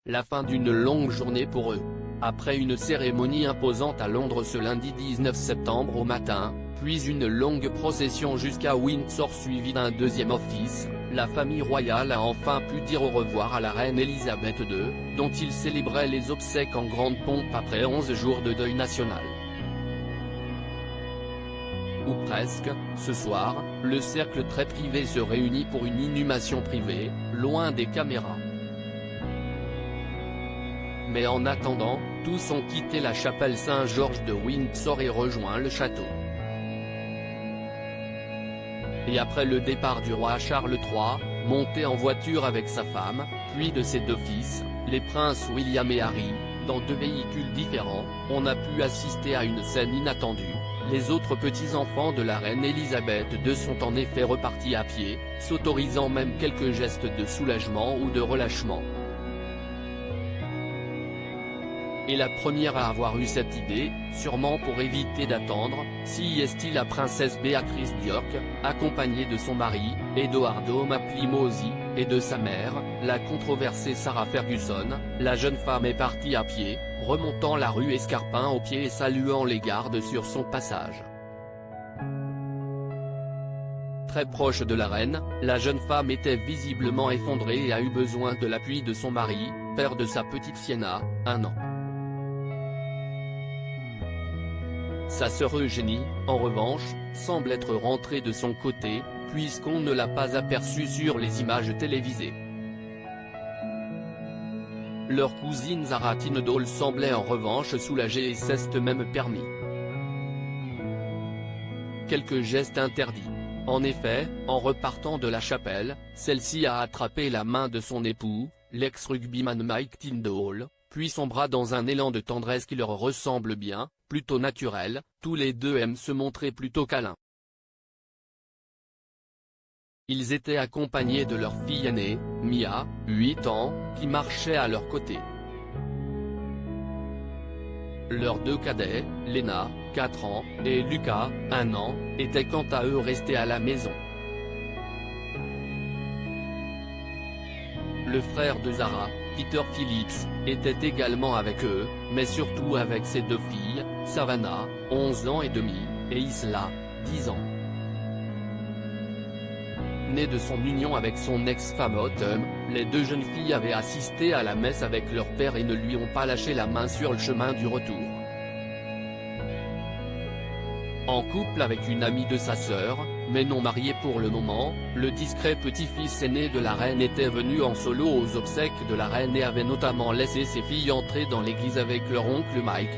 la fin d'une longue journée pour eux. Après une cérémonie imposante à Londres ce lundi 19 septembre au matin, puis une longue procession jusqu'à Windsor suivie d'un deuxième office, la famille royale a enfin pu dire au revoir à la reine Elisabeth II, dont ils célébraient les obsèques en grande pompe après 11 jours de deuil national. Ou presque, ce soir, le cercle très privé se réunit pour une inhumation privée, loin des caméras. Mais en attendant, tous ont quitté la chapelle Saint-Georges de Windsor et rejoint le château. Et après le départ du roi Charles III, monté en voiture avec sa femme, puis de ses deux fils, les princes William et Harry, dans deux véhicules différents, on a pu assister à une scène inattendue. Les autres petits-enfants de la reine Elisabeth II sont en effet repartis à pied, s'autorisant même quelques gestes de soulagement ou de relâchement. Et la première à avoir eu cette idée, sûrement pour éviter d'attendre, si est la princesse Béatrice d'York, accompagnée de son mari, Edoardo Maplimosi, et de sa mère, la controversée Sarah Ferguson. La jeune femme est partie à pied, remontant la rue Escarpin au pied et saluant les gardes sur son passage. Très proche de la reine, la jeune femme était visiblement effondrée et a eu besoin de l'appui de son mari, père de sa petite Sienna, 1 an. Sa sœur Eugénie, en revanche, semble être rentrée de son côté, puisqu'on ne l'a pas aperçue sur les images télévisées. Leur cousine Zara Tindall semblait en revanche soulagée et s'est même permis quelques gestes interdits. En effet, en repartant de la chapelle, celle-ci a attrapé la main de son époux, l'ex-rugbyman Mike Tindall, puis son bras dans un élan de tendresse qui leur ressemble bien, plutôt naturel. Tous les deux aiment se montrer plutôt câlins. Ils étaient accompagnés de leur fille aînée, Mia, 8 ans, qui marchait à leur côté. Leurs deux cadets, Lena, 4 ans, et Lucas, 1 an, étaient quant à eux restés à la maison. Le frère de Zara, Peter Phillips, était également avec eux, mais surtout avec ses deux filles, Savannah, 11 ans et demi, et Isla, 10 ans. Née de son union avec son ex-femme Autumn, les deux jeunes filles avaient assisté à la messe avec leur père et ne lui ont pas lâché la main sur le chemin du retour. En couple avec une amie de sa sœur, mais non marié pour le moment, le discret petit-fils aîné de la reine était venu en solo aux obsèques de la reine et avait notamment laissé ses filles entrer dans l'église avec leur oncle Mike,